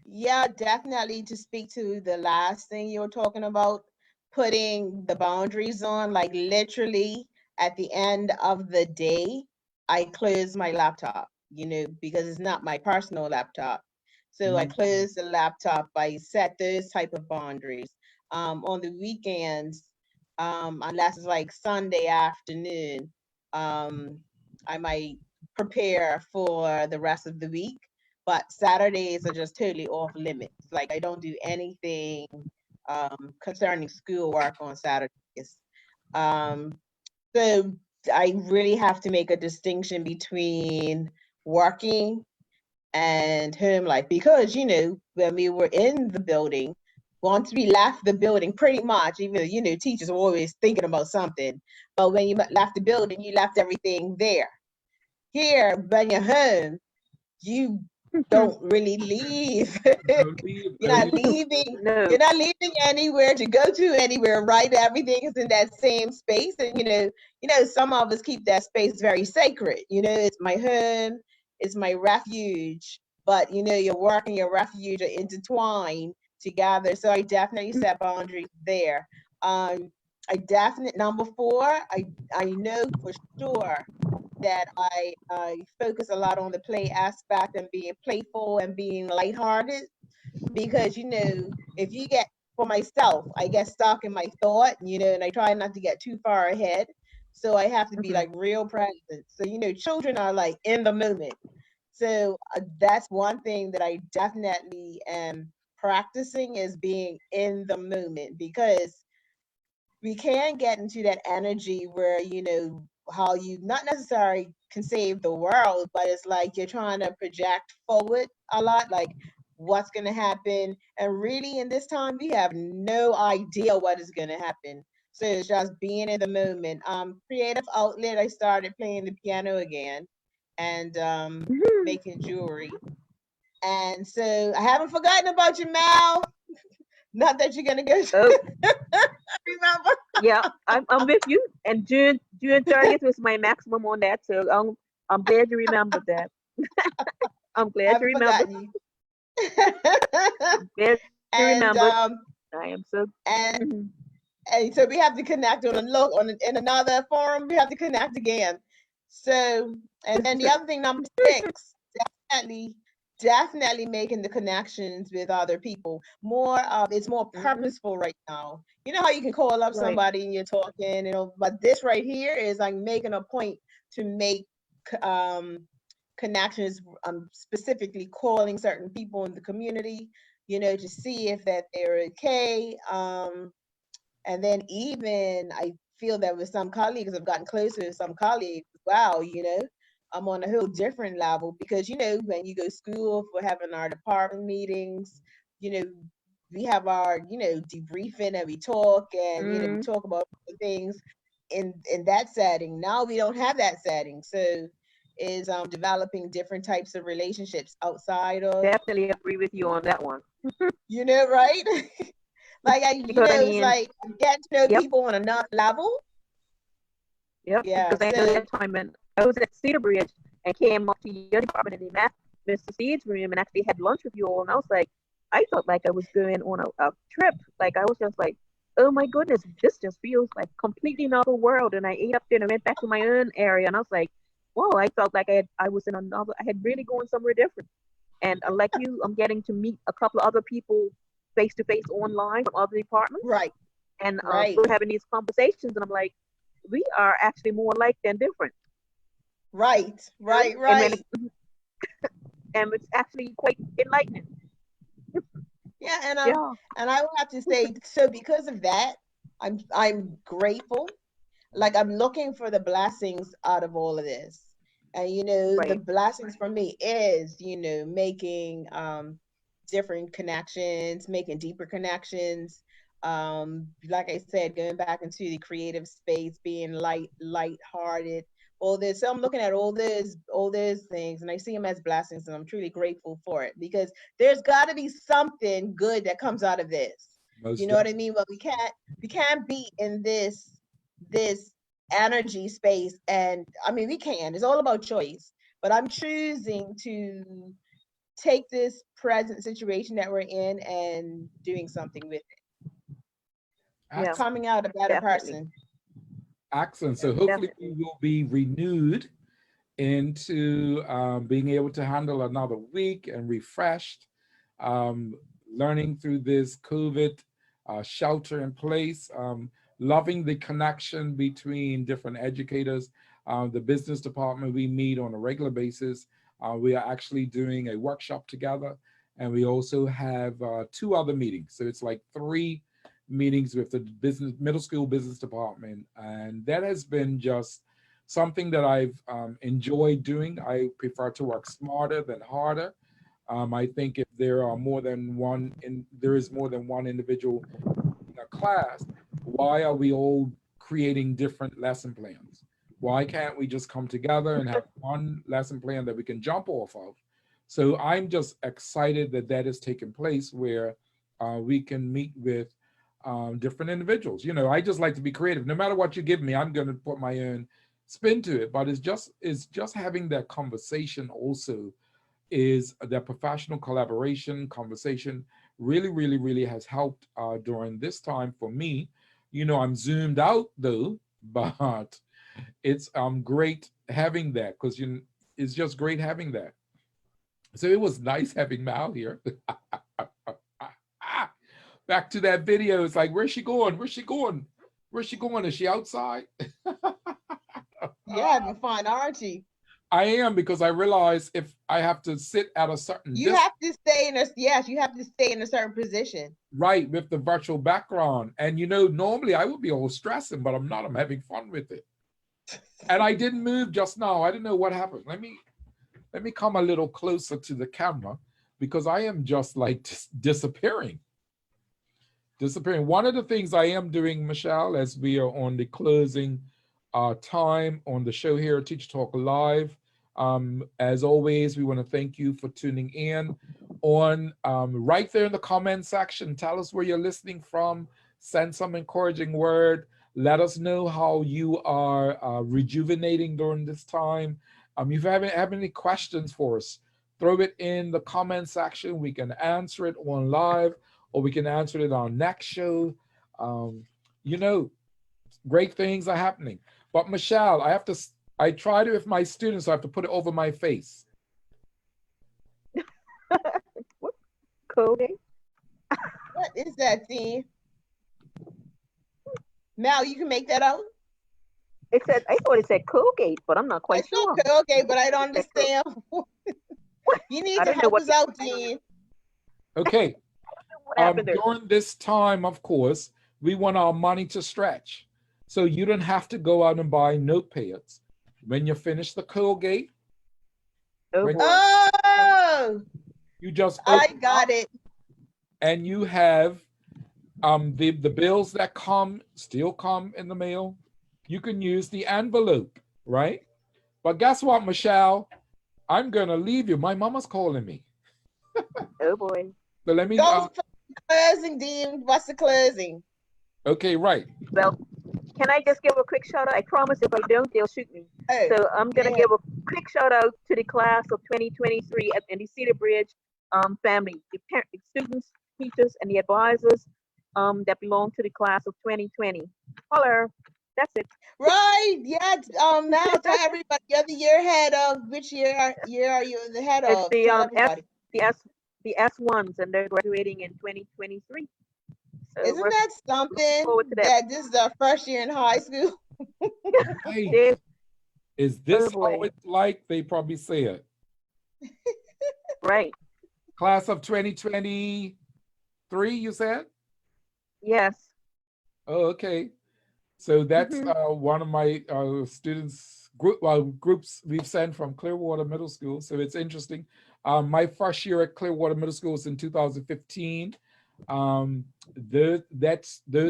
Yeah, definitely to speak to the last thing you were talking about, putting the boundaries on, like literally at the end of the day, I close my laptop, because it's not my personal laptop. So I close the laptop, I set those type of boundaries. On the weekends, unless it's like Sunday afternoon, I might prepare for the rest of the week. But Saturdays are just totally off limits. Like I don't do anything concerning schoolwork on Saturdays. So I really have to make a distinction between working and home life because, when we were in the building, once we left the building, pretty much, even, teachers are always thinking about something. But when you left the building, you left everything there. Here, when you're home, you don't really leave. You're not leaving. No. You're not leaving anywhere to go to anywhere, right? Everything is in that same space. And some of us keep that space very sacred. It's my home, it's my refuge. But your work and your refuge are intertwined together. So I definitely set boundaries there. Number 4, I know for sure that I focus a lot on the play aspect and being playful and being lighthearted because if you get, for myself, I get stuck in my thought, and I try not to get too far ahead, so I have to be like real present. So children are like in the moment, so that's one thing that I definitely am practicing is being in the moment because we can get into that energy where how you not necessarily can save the world, but it's like you're trying to project forward a lot, like what's going to happen, and really in this time we have no idea what is going to happen. So it's just being in the moment. Creative outlet, I started playing the piano again and making jewelry, and so I haven't forgotten about you, Mal. Not that you're gonna go remember. Yeah, I'm with you. And June 30th was my maximum on that, so I'm glad you remembered that. I'm glad you remembered. I'm glad you remembered. I am so. And so we have to connect in another forum. We have to connect again. So, and then the other thing, number 6, definitely making the connections with other people. It's more purposeful right now. You know how you can call up somebody and you're talking, but this right here is like making a point to make connections, specifically calling certain people in the community, to see if that they're okay. And then even I feel that with some colleagues, I've gotten closer to some colleagues. Wow, I'm on a whole different level because, when you go to school for having our department meetings, we have our, debriefing and we talk and, we talk about things in that setting. Now we don't have that setting. So is developing different types of relationships outside of. Definitely agree with you on that one. Right? Like it's like get to know people on another level. Yep. Yeah. Because I know that time when I was at Cedar Bridge and came up to your department and they met Mr. Seed's room and actually had lunch with you all, and I was like, I felt like I was going on a trip. Like I was just like, oh my goodness, this just feels like completely another world. And I ate up there and I went back to my own area and I was like, whoa, I felt like I had really gone somewhere different. And like you, I'm getting to meet a couple of other people face to face online from other departments. Right. And we're having these conversations, and I'm like, we are actually more alike than different. Right. And it's actually quite enlightening. Yeah, and I would have to say, so because of that, I'm grateful. Like I'm looking for the blessings out of all of this. And the blessings for me is, making different connections, making deeper connections, Like I said, going back into the creative space, being light-hearted, all this. So I'm looking at all these things, and I see them as blessings, and I'm truly grateful for it because there's got to be something good that comes out of this. You know what I mean? But we can't be in this energy space, and I mean we can. It's all about choice. But I'm choosing to take this present situation that we're in and doing something with it. Yeah, Coming out a better person. Excellent. So hopefully we will be renewed into being able to handle another week and refreshed, learning through this COVID shelter in place, loving the connection between different educators. The business department, we meet on a regular basis. We are actually doing a workshop together, and we also have 2 other meetings. So it's like 3 meetings with the middle school business department, and that has been just something that I've enjoyed doing. I prefer to work smarter than harder. I think if there are more than one, there is more than one individual in a class, why are we all creating different lesson plans? Why can't we just come together and have one lesson plan that we can jump off of? So I'm just excited that that has taken place where we can meet with different individuals. You know, I just like to be creative. No matter what you give me, I'm going to put my own spin to it. But it's just having that conversation also is that professional collaboration conversation really has helped during this time for me. You know, I'm zoomed out though, but it's great having that because it's just great having that. So it was nice having Mal here. Back to that video. It's like, where's she going? Where's she going? Where's she going? Is she outside? You're having fun, aren't you? I am, because I realize if I have to sit at a certain you have to stay in a you have to stay in a certain position. Right, with the virtual background. And you know, normally I would be all stressing, but I'm not. I'm having fun with it. And I didn't move just now. I didn't know what happened. Let me come a little closer to the camera because I am just like disappearing. One of the things I am doing, Michelle, as we are on the closing time on the show here, Teacher Talk Live, as always, we want to thank you for tuning in. On right there in the comment section, tell us where you're listening from, send some encouraging word, let us know how you are rejuvenating during this time. If you have any questions for us, throw it in the comment section. We can answer it on live, or we can answer it on next show. You know, great things are happening. But Michelle, I tried it with my students, so I have to put it over my face. Colgate? What is that, Dean? Mal, you can make that out? I thought it said Colgate, but I'm not quite sure. Colgate, but I don't understand. You need to help us out, Dean. Okay. During this time, of course, we want our money to stretch. So you don't have to go out and buy notepads. When you finish the Colgate, you just I got it. And you have the bills that still come in the mail. You can use the envelope, right? But guess what, Michelle? I'm gonna leave you. My mama's calling me. Oh boy. So let me closing, Dean. What's the closing? Okay, right. Well, can I just give a quick shout out? I promise if I don't, they'll shoot me. Hey, so I'm going to give a quick shout out to the class of 2023 in the Cedar Bridge family, the students, teachers, and the advisors that belong to the class of 2020. Holler. That's it. Right. Yeah. Now tell everybody, you're the year head of which year are you the head of? The S1s, and they're graduating in 2023. So isn't that something that this is our first year in high school? Hey, is this how it's like? They probably say it. Right. Class of 2023, you said? Yes. Oh, okay. So that's one of my students groups we've sent from Clearwater Middle School. So it's interesting. My first year at Clearwater Middle School was in 2015. Those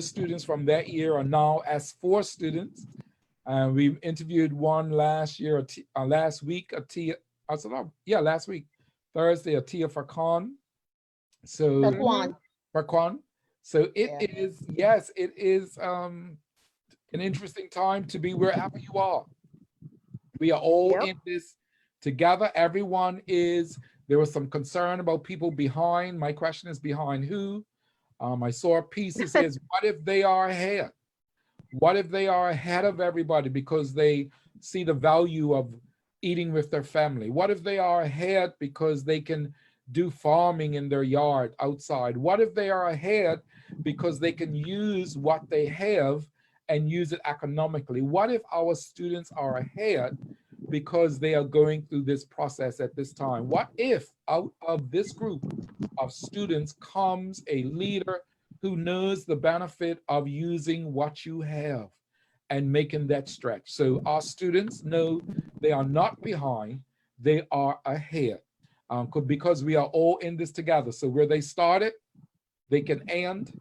students from that year are now S4 students. We interviewed one last week, last week, Thursday, Atia Farquan. So Farquan. So it is an interesting time to be wherever you are. We are all in this together. Everyone is. There was some concern about people behind. My question is, behind who? I saw a piece that says, what if they are ahead? What if they are ahead of everybody because they see the value of eating with their family? What if they are ahead because they can do farming in their yard outside? What if they are ahead because they can use what they have and use it economically? What if our students are ahead because they are going through this process at this time? What if out of this group of students comes a leader who knows the benefit of using what you have and making that stretch? So our students know they are not behind, they are ahead, because we are all in this together. So where they started, they can end.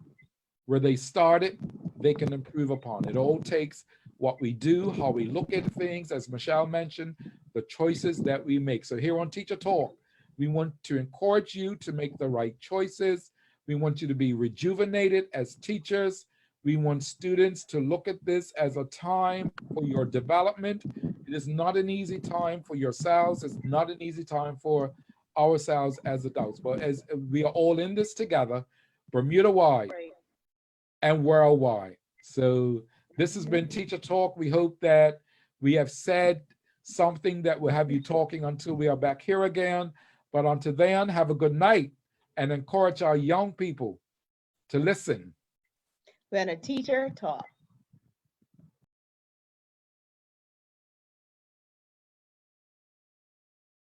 Where they started, they can improve upon. It all takes what we do, how we look at things, as Michelle mentioned, the choices that we make. So here on Teacher Talk, we want to encourage you to make the right choices. We want you to be rejuvenated as teachers. We want students to look at this as a time for your development. It is not an easy time for yourselves. It's not an easy time for ourselves as adults. But as we are all in this together, Bermuda-wide and worldwide. So this has been Teacher Talk. We hope that we have said something that will have you talking until we are back here again. But until then, have a good night and encourage our young people to listen. When a teacher talks.